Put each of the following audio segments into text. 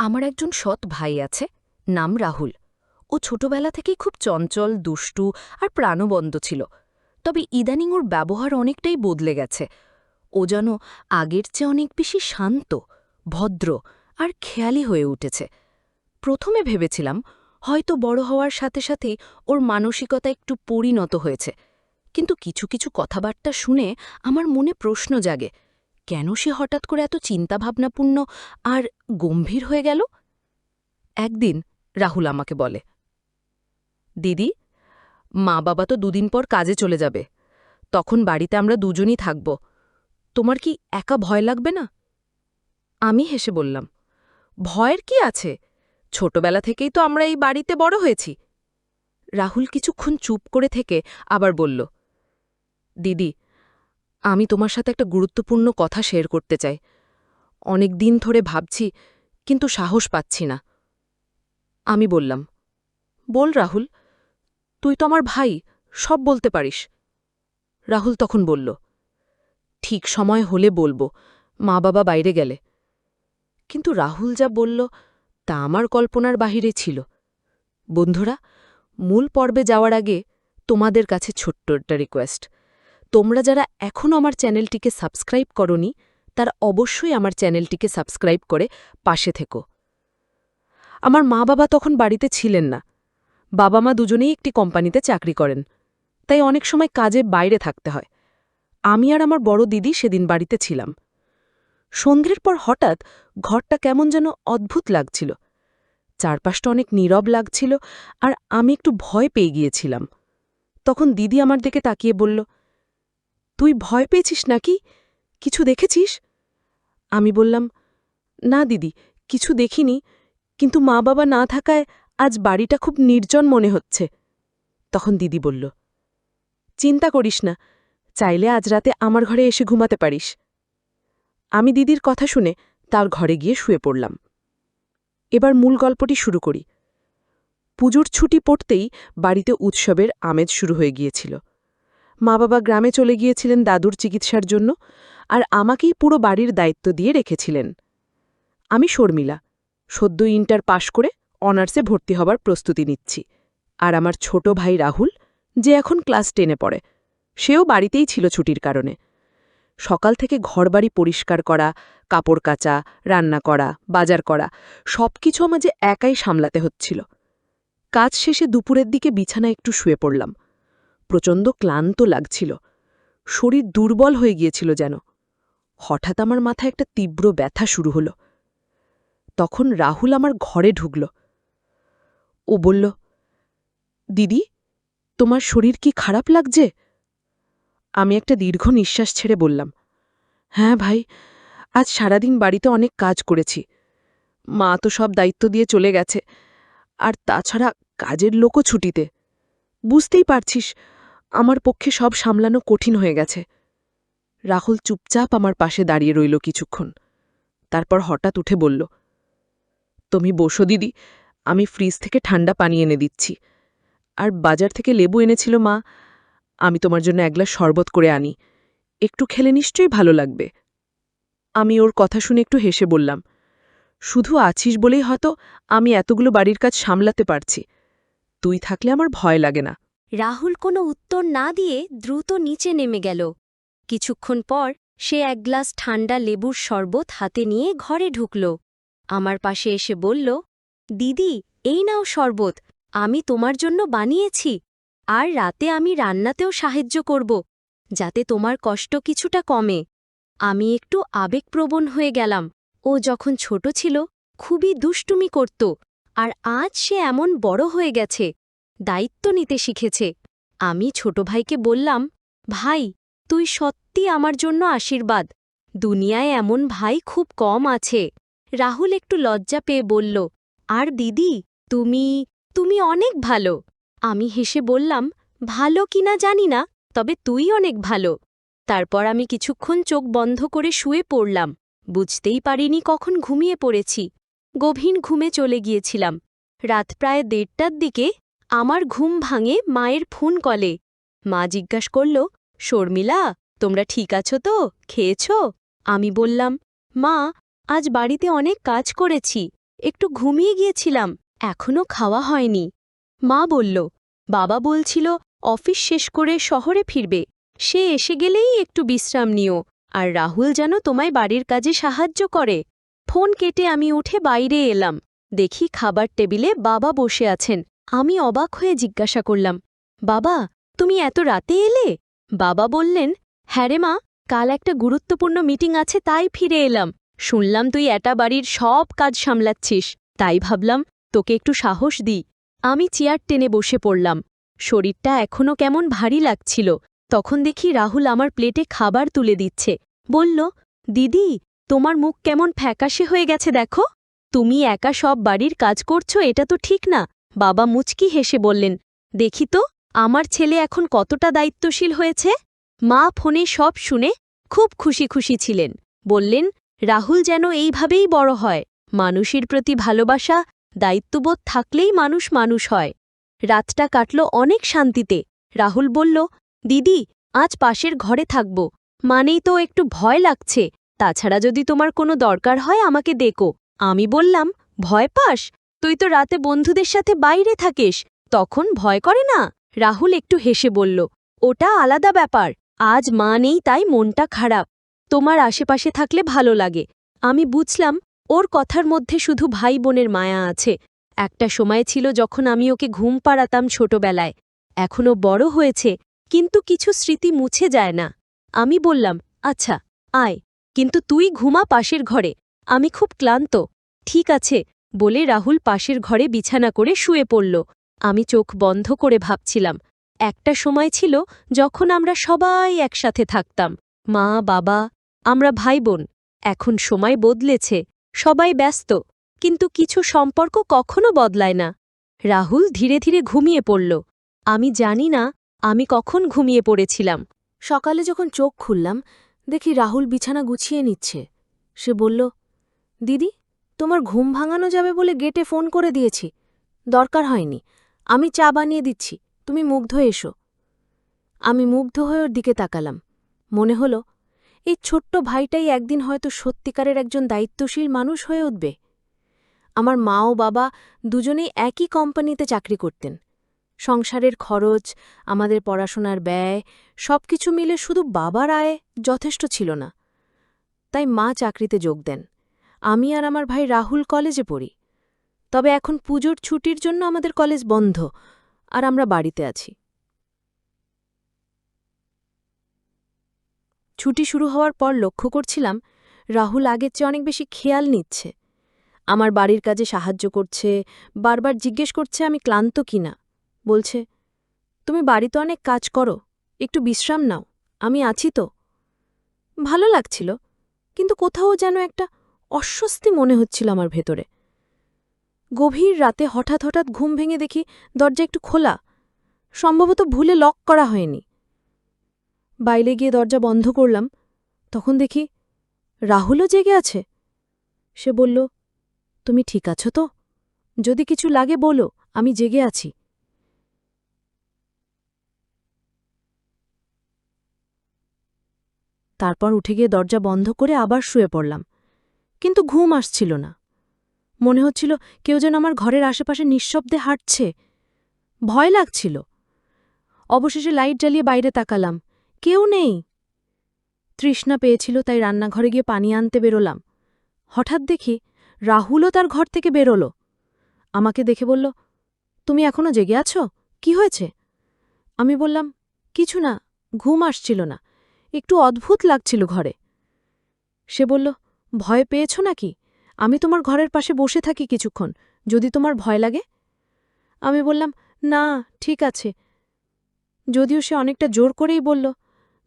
আমার একজন সৎ ভাই আছে, নাম রাহুল। ও ছোটবেলা থেকেই খুব চঞ্চল, দুষ্টু আর প্রাণবন্ত ছিল। তবে ইদানিং ওর ব্যবহার অনেকটাই বদলে গেছে। ও যেন আগের চেয়ে অনেক বেশি শান্ত, ভদ্র আর খেয়ালি হয়ে উঠেছে। প্রথমে ভেবেছিলাম হয়তো বড় হওয়ার সাথে সাথেই ওর মানসিকতা একটু পরিণত হয়েছে, কিন্তু কিছু কিছু কথাবার্তা শুনে আমার মনে প্রশ্ন জাগে, কেন সে হঠাৎ করে এত চিন্তাভাবনাপূর্ণ আর গম্ভীর হয়ে গেল। একদিন রাহুল আমাকে বলে, দিদি, মা বাবা তো দুদিন পর কাজে চলে যাবে, তখন বাড়িতে আমরা দুজনই থাকব। তোমার কি একা ভয় লাগবে না? আমি হেসে বললাম, ভয়ের কি আছে, ছোটবেলা থেকেই তো আমরা এই বাড়িতে বড় হয়েছি। রাহুল কিছুক্ষণ চুপ করে থেকে আবার বলল, দিদি, আমি তোমার সাথে একটা গুরুত্বপূর্ণ কথা শেয়ার করতে চাই। অনেক দিন ধরে ভাবছি, কিন্তু সাহস পাচ্ছি না। আমি বললাম, বল রাহুল, তুই তো আমার ভাই, সব বলতে পারিস। রাহুল তখন বলল, ঠিক সময় হলে বলবো, মা বাবা বাইরে গেলে। কিন্তু রাহুল যা বলল তা আমার কল্পনার বাহিরে ছিল। বন্ধুরা, মূল পর্বে যাওয়ার আগে তোমাদের কাছে ছোট্ট একটা রিকোয়েস্ট। তোমরা যারা এখনও আমার চ্যানেলটিকে সাবস্ক্রাইব করনি, তারা অবশ্যই আমার চ্যানেলটিকে সাবস্ক্রাইব করে পাশে থেকো। আমার মা বাবা তখন বাড়িতে ছিলেন না। বাবা মা দুজনেই একটি কোম্পানিতে চাকরি করেন, তাই অনেক সময় কাজে বাইরে থাকতে হয়। আমি আর আমার বড় দিদি সেদিন বাড়িতে ছিলাম। সন্ধ্যের পর হঠাৎ ঘরটা কেমন যেন অদ্ভুত লাগছিল। চারপাশটা অনেক নীরব লাগছিল, আর আমি একটু ভয় পেয়ে গিয়েছিলাম। তখন দিদি আমার দিকে তাকিয়ে বলল, তুই ভয় পেয়েছিস নাকি? কিছু দেখেছিস? আমি বললাম, না দিদি, কিছু দেখিনি, কিন্তু মা বাবা না থাকায় আজ বাড়িটা খুব নির্জন মনে হচ্ছে। তখন দিদি বলল, চিন্তা করিস না, চাইলে আজ রাতে আমার ঘরে এসে ঘুমাতে পারিস। আমি দিদির কথা শুনে তার ঘরে গিয়ে শুয়ে পড়লাম। এবার মূল গল্পটি শুরু করি। পুজোর ছুটি পড়তেই বাড়িতে উৎসবের আমেজ শুরু হয়ে গিয়েছিল। মা বাবা গ্রামে চলে গিয়েছিলেন দাদুর চিকিৎসার জন্য, আর আমাকেই পুরো বাড়ির দায়িত্ব দিয়ে রেখেছিলেন। আমি শর্মিলা, সদ্য ইন্টার পাশ করে অনার্সে ভর্তি হবার প্রস্তুতি নিচ্ছি। আর আমার ছোট ভাই রাহুল, যে এখন ক্লাস 10-এ পড়ে, সেও বাড়িতেই ছিল ছুটির কারণে। সকাল থেকে ঘরবাড়ি পরিষ্কার করা, কাপড় কাচা, রান্না করা, বাজার করা, সবকিছু আমাকে একাই সামলাতে হচ্ছিল। কাজ শেষে দুপুরের দিকে বিছানায় একটু শুয়ে পড়লাম। প্রচণ্ড ক্লান্ত লাগছিল, শরীর দুর্বল হয়ে গিয়েছিল যেন। হঠাৎ আমার মাথায় একটা তীব্র ব্যথা শুরু হলো। তখন রাহুল আমার ঘরে ঢুকল। ও বলল, দিদি, তোমার শরীর কি খারাপ লাগছে? আমি একটা দীর্ঘ নিঃশ্বাস ছেড়ে বললাম, হ্যাঁ ভাই, আজ সারাদিন বাড়িতে অনেক কাজ করেছি। মা তো সব দায়িত্ব দিয়ে চলে গেছে, আর তাছাড়া কাজের লোকও ছুটিতে। বুঝতেই পারছিস, আমার পক্ষে সব সামলানো কঠিন হয়ে গেছে। রাহুল চুপচাপ আমার পাশে দাঁড়িয়ে রইল কিছুক্ষণ। তারপর হঠাৎ উঠে বলল, তুমি বসো দিদি, আমি ফ্রিজ থেকে ঠান্ডা পানি এনে দিচ্ছি। আর বাজার থেকে লেবু এনেছিল মা, আমি তোমার জন্য এক গ্লাস শরবত করে আনি, একটু খেলে নিশ্চয়ই ভালো লাগবে। আমি ওর কথা শুনে একটু হেসে বললাম, শুধু আছিস বলেই হয়তো আমি এতগুলো বাড়ির কাজ সামলাতে পারছি। তুই থাকলে আমার ভয় লাগে না। রাহুল কোনো উত্তর না দিয়ে দ্রুত নিচে নেমে গেল। কিছুক্ষণ পর সে এক গ্লাস ঠান্ডা লেবুর শরবত হাতে নিয়ে ঘরে ঢুকল। আমার পাশে এসে বলল, দিদি, এই নাও শরবত, আমি তোমার জন্য বানিয়েছি। আর রাতে আমি রান্নাতেও সাহায্য করব, যাতে তোমার কষ্ট কিছুটা কমে। আমি একটু আবেগপ্রবণ হয়ে গেলাম। ও যখন ছোট ছিল খুবই দুষ্টুমি করত, আর আজ সে এমন বড় হয়ে গেছে, দায়িত্ব নিতে শিখেছে। আমি ছোট ভাইকে বললাম, ভাই, তুই সত্যি আমার জন্য আশীর্বাদ। দুনিয়ায় এমন ভাই খুব কম আছে। রাহুল একটু লজ্জা পেয়ে বলল, আর দিদি, তুমি তুমি অনেক ভালো। আমি হেসে বললাম, ভালো কিনা জানি না, তবে তুই অনেক ভালো। তারপর আমি কিছুক্ষণ চোখ বন্ধ করে শুয়ে পড়লাম। বুঝতেই পারিনি কখন ঘুমিয়ে পড়েছি। গভীর ঘুমে চলে গিয়েছিলাম। রাত প্রায় 1:30টার দিকে আমার ঘুম ভাঙে মায়ের ফোন কলে। মা জিজ্ঞাস করল, শর্মিলা, তোমরা ঠিক আছো তো, খেয়েছ? আমি বললাম, মা, আজ বাড়িতে অনেক কাজ করেছি, একটু ঘুমিয়ে গিয়েছিলাম, এখনো খাওয়া হয়নি। মা বলল, বাবা বলছিল অফিস শেষ করে শহরে ফিরবে, সে এসে গেলেই একটু বিশ্রাম নিও, আর রাহুল যেন তোমায় বাড়ির কাজে সাহায্য করে। ফোন কেটে আমি উঠে বাইরে এলাম, দেখি খাবার টেবিলে বাবা বসে আছেন। আমি অবাক হয়ে জিজ্ঞাসা করলাম, বাবা, তুমি এত রাতে এলে? বাবা বললেন, হ্যাঁ রে মা, কাল একটা গুরুত্বপূর্ণ মিটিং আছে, তাই ফিরে এলাম। শুনলাম তুই এটা বাড়ির সব কাজ সামলাচ্ছিস, তাই ভাবলাম তোকে একটু সাহস দিই। আমি চেয়ার টেনে বসে পড়লাম। শরীরটা এখনো কেমন ভারী লাগছিল। তখন দেখি রাহুল আমার প্লেটে খাবার তুলে দিচ্ছে। বলল, দিদি, তোমার মুখ কেমন ফ্যাকাশে হয়ে গেছে দেখো। তুমি একা সব বাড়ির কাজ করছো, এটা তো ঠিক না। বাবা মুচকি হেসে বললেন, দেখি তো আমার ছেলে এখন কতটা দায়িত্বশীল হয়েছে। মা ফোনে সব শুনে খুব খুশি খুশি ছিলেন। বললেন, রাহুল যেন এইভাবেই বড় হয়। মানুষের প্রতি ভালোবাসা, দায়িত্ববোধ থাকলেই মানুষ মানুষ হয়। রাতটা কাটল অনেক শান্তিতে। রাহুল বলল, দিদি, আজ পাশের ঘরে থাকব, মানেই তো একটু ভয় লাগছে। তাছাড়া যদি তোমার কোনো দরকার হয় আমাকে ডেকো। আমি বললাম, ভয় পাস? তুই তো রাতে বন্ধুদের সাথে বাইরে থাকিস, তখন ভয় করে না? রাহুল একটু হেসে বলল, ওটা আলাদা ব্যাপার। আজ মা নেই তাই মনটা খারাপ। তোমার আশেপাশে থাকলে ভালো লাগে। আমি বুঝলাম ওর কথার মধ্যে শুধু ভাই বোনের মায়া আছে। একটা সময় ছিল যখন আমি ওকে ঘুম পাড়াতাম ছোটবেলায়। এখনো বড় হয়েছে, কিন্তু কিছু স্মৃতি মুছে যায় না। আমি বললাম, আচ্ছা, আয়, কিন্তু তুই ঘুমা পাশের ঘরে, আমি খুব ক্লান্ত। ঠিক আছে, বলে রাহুল পাশের ঘরে বিছানা করে শুয়ে পড়ল। আমি চোখ বন্ধ করে ভাবছিলাম, একটা সময় ছিল যখন আমরা সবাই একসাথে থাকতাম, মা, বাবা, আমরা ভাই বোন। এখন সময় বদলেছে, সবাই ব্যস্ত, কিন্তু কিছু সম্পর্ক কখনো বদলায় না। রাহুল ধীরে ধীরে ঘুমিয়ে পড়ল। আমি জানি না আমি কখন ঘুমিয়ে পড়েছিলাম। সকালে যখন চোখ খুললাম, দেখি রাহুল বিছানা গুছিয়ে নিচ্ছে। সে বলল, দিদি, তোমার ঘুম ভাঙানো যাবে বলে গেটে ফোন করে দিয়েছি। দরকার হয়নি, আমি চা বানিয়ে দিচ্ছি, তুমি মুগ্ধ এসো। আমি মুগ্ধ হয়ে ওর দিকে তাকালাম। মনে হল এই ছোট্ট ভাইটাই একদিন হয়তো সত্যিকারের একজন দায়িত্বশীল মানুষ হয়ে উঠবে। আমার মা ও বাবা দুজনেই একই কোম্পানিতে চাকরি করতেন। সংসারের খরচ, আমাদের পড়াশোনার ব্যয়, সবকিছু মিলে শুধু বাবার আয় যথেষ্ট ছিল না। তাই মা চাকরিতে যোগ দেন। আমি আর আমার ভাই রাহুল কলেজে পড়ি। তবে এখন পুজোর ছুটির জন্য আমাদের কলেজ বন্ধ, আর আমরা বাড়িতে আছি। ছুটি শুরু হওয়ার পর লক্ষ্য করছিলাম রাহুল আগের চেয়ে অনেক বেশি খেয়াল নিচ্ছে। আমার বাড়ির কাজে সাহায্য করছে, বারবার জিজ্ঞেস করছে আমি ক্লান্ত কিনা। বলছে, তুমি বাড়িতে অনেক কাজ করো, একটু বিশ্রাম নাও, আমি আছি তো। ভালো লাগছিল, কিন্তু কোথাও যেন একটা অস্বস্তি মনে হচ্ছিল আমার ভেতরে। গভীর রাতে হঠাৎ হঠাৎ ঘুম ভেঙে দেখি দরজা একটু খোলা, সম্ভবত ভুলে লক করা হয়নি। বাইরে গিয়ে দরজা বন্ধ করলাম, তখন দেখি রাহুলও জেগে আছে। সে বলল, তুমি ঠিক আছো তো? যদি কিছু লাগে বলো, আমি জেগে আছি। তারপর উঠে গিয়ে দরজা বন্ধ করে আবার শুয়ে পড়লাম, কিন্তু ঘুম আসছিল না। মনে হচ্ছিল কেউ যেন আমার ঘরের আশেপাশে নিঃশব্দে হাঁটছে। ভয় লাগছিল। অবশেষে লাইট জ্বালিয়ে বাইরে তাকালাম, কেউ নেই। তৃষ্ণা পেয়েছিল, তাই রান্নাঘরে গিয়ে পানি আনতে বেরোলাম। হঠাৎ দেখি রাহুলও তার ঘর থেকে বেরোল। আমাকে দেখে বলল, তুমি এখনো জেগে আছো? কি হয়েছে? আমি বললাম, কিছু না, ঘুম আসছিল না, একটু অদ্ভুত লাগছিল ঘরে। সে বলল, ভয় পেয়েছ নাকি? আমি তোমার ঘরের পাশে বসে থাকি কিছুক্ষণ, যদি তোমার ভয় লাগে। আমি বললাম, না, ঠিক আছে। যদিও সে অনেকটা জোর করেই বলল,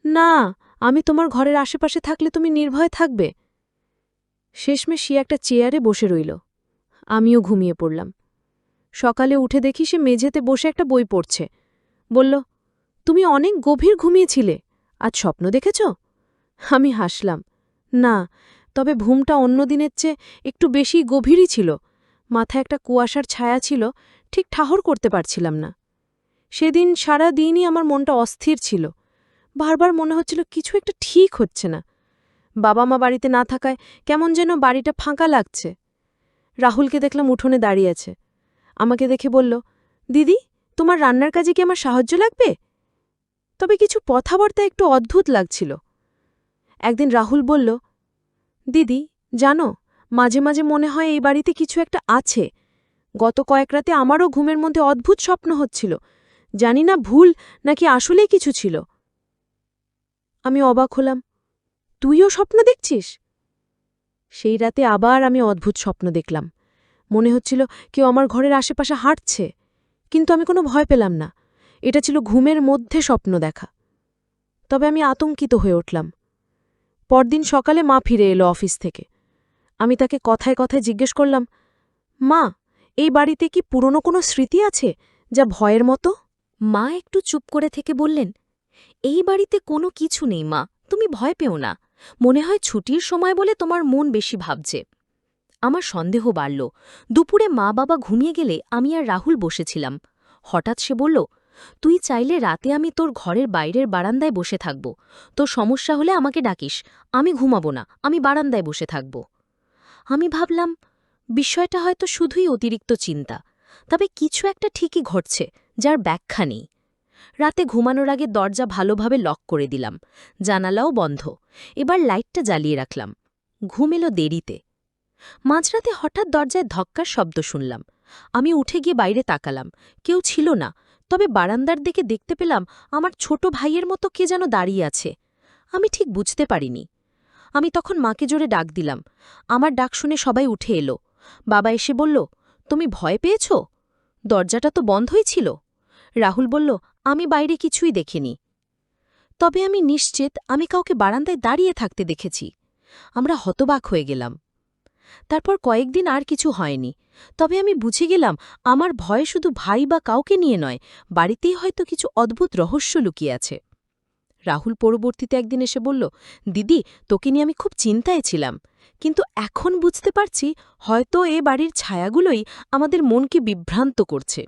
না, আমি তোমার ঘরের আশেপাশে থাকলে তুমি নির্ভয় থাকবে। শেষমেশ সে একটা চেয়ারে বসে রইল। আমিও ঘুমিয়ে পড়লাম। সকালে উঠে দেখি সে মেঝেতে বসে একটা বই পড়ছে। বলল, তুমি অনেক গভীর ঘুমিয়েছিলে, আজ স্বপ্ন দেখেছ? আমি হাসলাম, না, তবে ঘুমটা অন্য দিনের চেয়ে একটু বেশি গভীরই ছিল। মাথায় একটা কুয়াশার ছায়া ছিল, ঠিক ঠাহর করতে পারছিলাম না। সেদিন সারা দিনই আমার মনটা অস্থির ছিল। বারবার মনে হচ্ছিল কিছু একটা ঠিক হচ্ছে না। বাবা মা বাড়িতে না থাকায় কেমন যেন বাড়িটা ফাঁকা লাগছে। রাহুলকে দেখলাম উঠোনে দাঁড়িয়ে আছে। আমাকে দেখে বলল, দিদি, তোমার রান্নার কাজে কি আমার সাহায্য লাগবে? তবে কিছু কথাবার্তা একটু অদ্ভুত লাগছিল। একদিন রাহুল বলল, দিদি, জানো, মাঝে মাঝে মনে হয় এই বাড়িতে কিছু একটা আছে। গত কয়েক রাতে আমারও ঘুমের মধ্যে অদ্ভুত স্বপ্ন হচ্ছিল। জানি না ভুল নাকি আসলেই কিছু ছিল। আমি অবাক হলাম, তুইও স্বপ্ন দেখছিস? সেই রাতে আবার আমি অদ্ভুত স্বপ্ন দেখলাম। মনে হচ্ছিল কেউ আমার ঘরের আশেপাশে হাঁটছে, কিন্তু আমি কোনো ভয় পেলাম না। এটা ছিল ঘুমের মধ্যে স্বপ্ন দেখা। তবে আমি আতঙ্কিত হয়ে উঠলাম। পরদিন সকালে মা ফিরে এলো অফিস থেকে। আমি তাকে কথায় কথায় জিজ্ঞেস করলাম, মা, এই বাড়িতে কি পুরনো কোনো স্মৃতি আছে যা ভয়ের মতো? মা একটু চুপ করে থেকে বললেন, এই বাড়িতে কোনো কিছু নেই মা, তুমি ভয় পেও না। মনে হয় ছুটির সময় বলে তোমার মন বেশি ভাবছে। আমার সন্দেহ বাড়ল। দুপুরে মা বাবা ঘুমিয়ে গেলে আমি আর রাহুল বসেছিলাম। হঠাৎ সে বলল, তুই চাইলে রাতে আমি তোর ঘরের বাইরের বারান্দায় বসে থাকব। তোর সমস্যা হলে আমাকে ডাকিস, আমি ঘুমাবো না, আমি বারান্দায় বসে থাকব। আমি ভাবলাম, বিষয়টা হয়তো শুধুই অতিরিক্ত চিন্তা, তবে কিছু একটা ঠিকই ঘটছে, যার ব্যাখ্যা নেই। রাতে ঘুমানোর আগে দরজা ভালোভাবে লক করে দিলাম, জানালাও বন্ধ। এবার লাইটটা জ্বালিয়ে রাখলাম। ঘুম এলো দেরিতে। মাঝরাতে হঠাৎ দরজায় ধক্কার শব্দ শুনলাম। আমি উঠে গিয়ে বাইরে তাকালাম, কেউ ছিল না। তবে বারান্দার দিকে দেখতে পেলাম আমার ছোট ভাইয়ের মতো কে যেন দাঁড়িয়ে আছে। আমি ঠিক বুঝতে পারিনি। আমি তখন মাকে জোরে ডাক দিলাম। আমার ডাক শুনে সবাই উঠে এলো। বাবা এসে বলল, তুমি ভয় পেয়েছ? দরজাটা তো বন্ধই ছিল। রাহুল বলল, আমি বাইরে কিছুই দেখিনি। তবে আমি নিশ্চিত আমি কাউকে বারান্দায় দাঁড়িয়ে থাকতে দেখেছি। আমরা হতবাক হয়ে গেলাম। তারপর কয়েকদিন আর কিছু হয়নি। তবে আমি বুঝে গেলাম আমার ভয় শুধু ভাই বা কাউকে নিয়ে নয়, বাড়িতেই হয়তো কিছু অদ্ভুত রহস্য লুকিয়ে আছে। রাহুল পরবর্তীতে একদিন এসে বলল, দিদি, তোকে নিয়ে আমি খুব চিন্তায় ছিলাম, কিন্তু এখন বুঝতে পারছি হয়তো এ বাড়ির ছায়াগুলোই আমাদের মনকে বিভ্রান্ত করছে।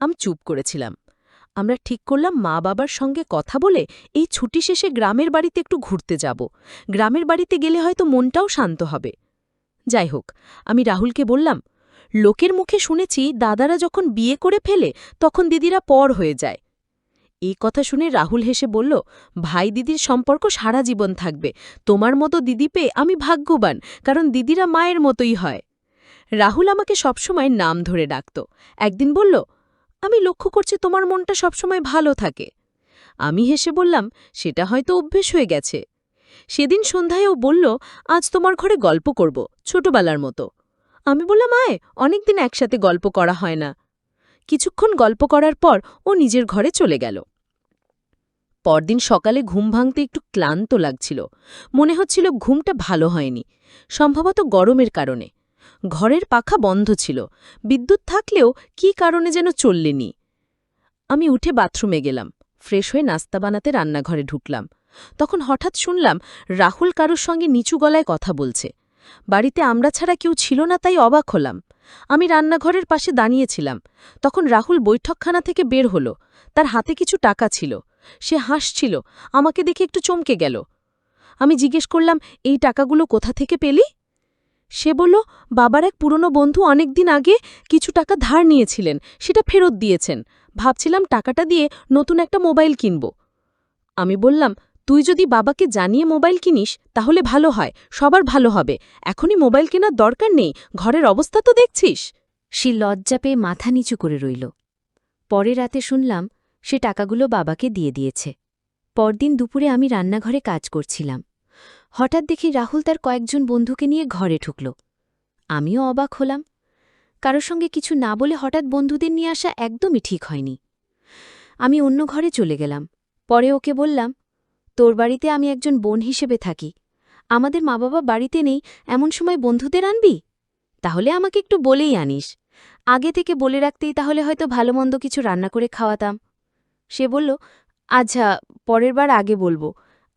আমি চুপ করেছিলাম। আমরা ঠিক করলাম মা বাবার সঙ্গে কথা বলে এই ছুটি শেষে গ্রামের বাড়িতে একটু ঘুরতে যাব। গ্রামের বাড়িতে গেলে হয়তো মনটাও শান্ত হবে। যাই হোক, আমি রাহুলকে বললাম, লোকের মুখে শুনেছি দাদারা যখন বিয়ে করে ফেলে তখন দিদিরা পর হয়ে যায়। এই কথা শুনে রাহুল হেসে বলল, ভাই দিদির সম্পর্ক সারা জীবন থাকবে। তোমার মতো দিদি পেয়ে আমি ভাগ্যবান, কারণ দিদিরা মায়ের মতোই হয়। রাহুল আমাকে সবসময় নাম ধরে ডাকত। একদিন বলল, আমি লক্ষ্য করছি তোমার মনটা সবসময় ভালো থাকে। আমি হেসে বললাম, সেটা হয়তো অভ্যেস হয়ে গেছে। সেদিন সন্ধ্যায় ও বলল, আজ তোমার ঘরে গল্প করব, ছোটবেলার মতো। আমি বললাম, আয়, অনেকদিন একসাথে গল্প করা হয় না। কিছুক্ষণ গল্প করার পর ও নিজের ঘরে চলে গেল। পরদিন সকালে ঘুম ভাঙতে একটু ক্লান্ত লাগছিল। মনে হচ্ছিল ঘুমটা ভালো হয়নি, সম্ভবত গরমের কারণে। ঘরের পাখা বন্ধ ছিল, বিদ্যুৎ থাকলেও কী কারণে যেন চললেনি। আমি উঠে বাথরুমে গেলাম, ফ্রেশ হয়ে নাস্তা বানাতে রান্নাঘরে ঢুকলাম। তখন হঠাৎ শুনলাম রাহুল কারোর সঙ্গে নিচু গলায় কথা বলছে। বাড়িতে আমরা ছাড়া কেউ ছিল না, তাই অবাক হলাম। আমি রান্নাঘরের পাশে দাঁড়িয়েছিলাম। তখন রাহুল বৈঠকখানা থেকে বের হল। তার হাতে কিছু টাকা ছিল। সে হাসছিল, আমাকে দেখে একটু চমকে গেল। আমি জিজ্ঞেস করলাম, এই টাকাগুলো কোথা থেকে পেলি? সে বলল, বাবার এক পুরনো বন্ধু অনেকদিন আগে কিছু টাকা ধার নিয়েছিলেন, সেটা ফেরত দিয়েছেন। ভাবছিলাম টাকাটা দিয়ে নতুন একটা মোবাইল কিনব। আমি বললাম, তুই যদি বাবাকে জানিয়ে মোবাইল কিনিস তাহলে ভালো হয়, সবার ভালো হবে। এখনই মোবাইল কেনার দরকার নেই, ঘরের অবস্থা তো দেখছিস। সে লজ্জা পেয়ে মাথা নিচু করে রইল। পরে রাতে শুনলাম সে টাকাগুলো বাবাকে দিয়ে দিয়েছে। পরদিন দুপুরে আমি রান্নাঘরে কাজ করছিলাম। হঠাৎ দেখি রাহুল তার কয়েকজন বন্ধুকে নিয়ে ঘরে ঢুকল। আমিও অবাক হলাম। কারোর সঙ্গে কিছু না বলে হঠাৎ বন্ধুদের নিয়ে আসা একদমই ঠিক হয়নি। আমি অন্য ঘরে চলে গেলাম। পরে ওকে বললাম, তোর বাড়িতে আমি একজন বোন হিসেবে থাকি। আমাদের মা বাবা বাড়িতে নেই, এমন সময় বন্ধুদের আনবি? তাহলে আমাকে একটু বলেই আনিস। আগে থেকে বলে রাখতেই তাহলে হয়তো ভালো মন্দ কিছু রান্না করে খাওয়াতাম। সে বলল, আচ্ছা, পরের বার আগে বলবো।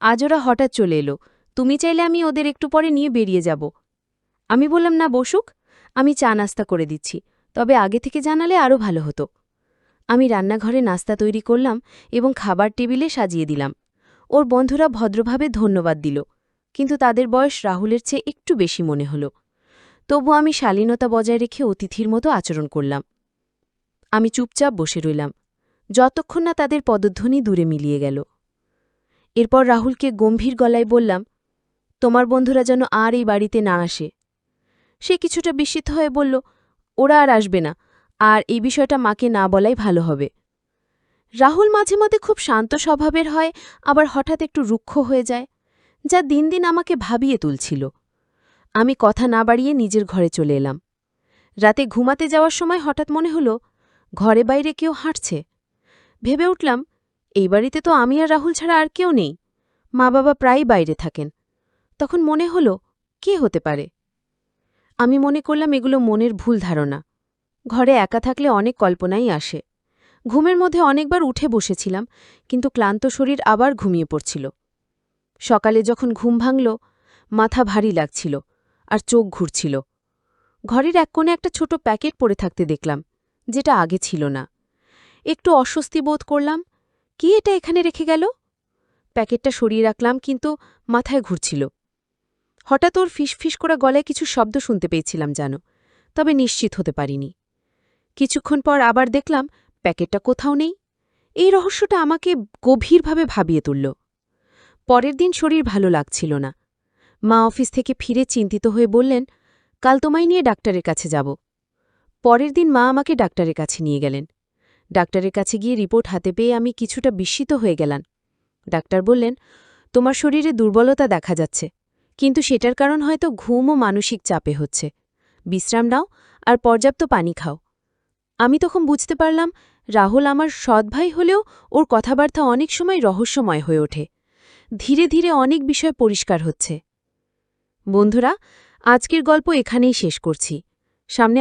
আজ ওরা হঠাৎ চলে এলো, তুমি চাইলে আমি ওদের একটু পরে নিয়ে বেরিয়ে যাব। আমি বললাম, না, বসুক, আমি চা নাস্তা করে দিচ্ছি, তবে আগে থেকে জানালে আরও ভালো হতো। আমি রান্নাঘরে নাস্তা তৈরি করলাম এবং খাবার টেবিলে সাজিয়ে দিলাম। ওর বন্ধুরা ভদ্রভাবে ধন্যবাদ দিল, কিন্তু তাদের বয়স রাহুলের চেয়ে একটু বেশি মনে হল। তবু আমি শালীনতা বজায় রেখে অতিথির মতো আচরণ করলাম। আমি চুপচাপ বসে রইলাম, যতক্ষণ না তাদের পদধ্বনি দূরে মিলিয়ে গেল। এরপর রাহুলকে গম্ভীর গলায় বললাম, তোমার বন্ধুরা যেন আর এই বাড়িতে না আসে। সে কিছুটা বিস্মিত হয়ে বলল, ওরা আর আসবে না, আর এই বিষয়টা মাকে না বলাই ভালো হবে। রাহুল মাঝে মধ্যে খুব শান্ত স্বভাবের হয়, আবার হঠাৎ একটু রুক্ষ হয়ে যায়, যা দিন দিন আমাকে ভাবিয়ে তুলছিল। আমি কথা না বাড়িয়ে নিজের ঘরে চলে এলাম। রাতে ঘুমাতে যাওয়ার সময় হঠাৎ মনে হলো ঘরে বাইরে কেউ হাঁটছে। ভেবে উঠলাম, এই বাড়িতে তো আমি আর রাহুল ছাড়া আর কেউ নেই। মা বাবা প্রায়ই বাইরে থাকেন। তখন মনে হলো, কে হতে পারে? আমি মনে করলাম এগুলো মনের ভুল ধারণা। ঘরে একা থাকলে অনেক কল্পনাই আসে। ঘুমের মধ্যে অনেকবার উঠে বসেছিলাম, কিন্তু ক্লান্ত শরীর আবার ঘুমিয়ে পড়ছিল। সকালে যখন ঘুম ভাঙল, মাথা ভারী লাগছিল আর চোখ ঘুরছিল। ঘরের এক কোণে একটা ছোট প্যাকেট পড়ে থাকতে দেখলাম, যেটা আগে ছিল না। একটু অস্বস্তি বোধ করলাম, কি এটা এখানে রেখে গেল? প্যাকেটটা সরিয়ে রাখলাম, কিন্তু মাথায় ঘুরছিল। হঠাৎ ওর ফিসফিস করা গলায় কিছু শব্দ শুনতে পেয়েছিলাম জানো, তবে নিশ্চিত হতে পারিনি। কিছুক্ষণ পর আবার দেখলাম প্যাকেটটা কোথাও নেই। এই রহস্যটা আমাকে গভীরভাবে ভাবিয়ে তুলল। পরের দিন শরীর ভালো লাগছিল না। মা অফিস থেকে ফিরে চিন্তিত হয়ে বললেন, কাল তোমায় নিয়ে ডাক্তারের কাছে যাব। পরের দিন মা আমাকে ডাক্তারের কাছে নিয়ে গেলেন। ডাক্তারের কাছে গিয়ে রিপোর্ট হাতে পেয়ে আমি কিছুটা বিস্মিত হয়ে গেলাম। ডাক্তার বললেন, তোমার শরীরে দুর্বলতা দেখা যাচ্ছে, কিন্তু সেটার কারণ হয়তো ঘুম ও মানসিক চাপে হচ্ছে। বিশ্রাম নাও আর পর্যাপ্ত পানি খাও। আমি তখন বুঝতে পারলাম, রাহুল আমার সৎ ভাই হলেও ওর কথাবার্তা অনেক সময় রহস্যময় হয়ে ওঠে। ধীরে ধীরে অনেক বিষয় পরিষ্কার হচ্ছে। বন্ধুরা, আজকের গল্প এখানেই শেষ করছি। সামনে